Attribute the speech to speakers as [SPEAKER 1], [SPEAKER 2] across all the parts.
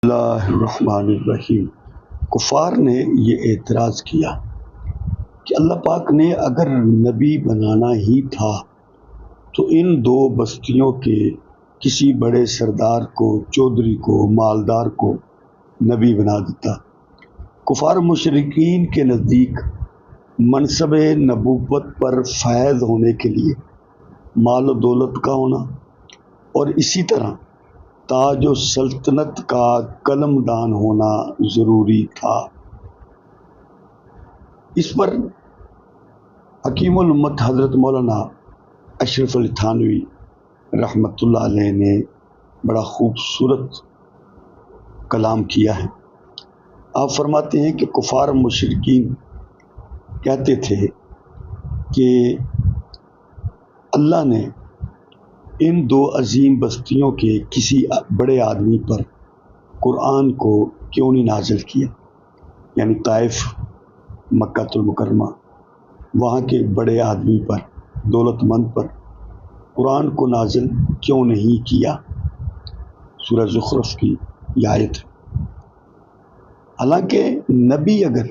[SPEAKER 1] اللہ الرحمن الرحیم۔ کفار نے یہ اعتراض کیا کہ اللہ پاک نے اگر نبی بنانا ہی تھا تو ان دو بستیوں کے کسی بڑے سردار کو، چودھری کو، مالدار کو نبی بنا دیتا۔ کفار مشرکین کے نزدیک منصب نبوت پر فائز ہونے کے لیے مال و دولت کا ہونا اور اسی طرح تاج و سلطنت کا قلم دان ہونا ضروری تھا۔ اس پر حکیم الامت حضرت مولانا اشرف علی تھانوی رحمۃ اللہ علیہ نے بڑا خوبصورت کلام کیا ہے۔ آپ فرماتے ہیں کہ کفار مشرکین کہتے تھے کہ اللہ نے ان دو عظیم بستیوں کے کسی بڑے آدمی پر قرآن کو کیوں نہیں نازل کیا، یعنی طائف، مکہ المکرمہ، وہاں کے بڑے آدمی پر، دولت مند پر قرآن کو نازل کیوں نہیں کیا۔ سورہ زخرف کی یہ آیت ہے۔ حالانکہ نبی اگر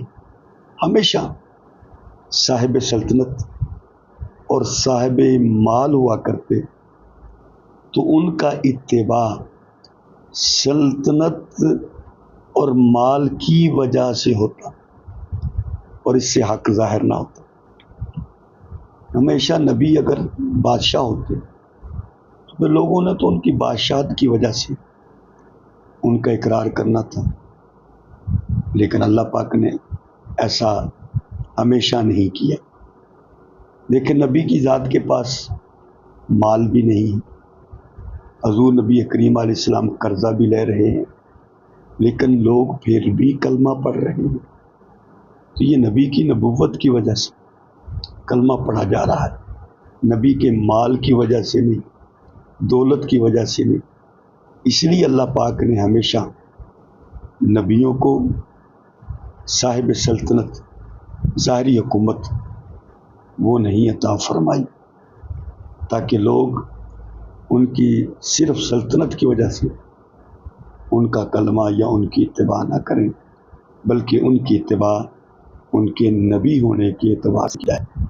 [SPEAKER 1] ہمیشہ صاحب سلطنت اور صاحب مال ہوا کرتے تو ان کا اتباع سلطنت اور مال کی وجہ سے ہوتا اور اس سے حق ظاہر نہ ہوتا۔ ہمیشہ نبی اگر بادشاہ ہوتے تو پھر لوگوں نے تو ان کی بادشاہت کی وجہ سے ان کا اقرار کرنا تھا، لیکن اللہ پاک نے ایسا ہمیشہ نہیں کیا۔ لیکن نبی کی ذات کے پاس مال بھی نہیں، حضور نبی کریم علیہ السلام قرضہ بھی لے رہے ہیں، لیکن لوگ پھر بھی کلمہ پڑھ رہے ہیں۔ تو یہ نبی کی نبوت کی وجہ سے کلمہ پڑھا جا رہا ہے، نبی کے مال کی وجہ سے نہیں، دولت کی وجہ سے نہیں۔ اس لیے اللہ پاک نے ہمیشہ نبیوں کو صاحب سلطنت، ظاہری حکومت وہ نہیں عطا فرمائی، تاکہ لوگ ان کی صرف سلطنت کی وجہ سے ان کا کلمہ یا ان کی اتباع نہ کریں، بلکہ ان کی اتباع ان کے نبی ہونے کے اعتبار سے کیا ہے۔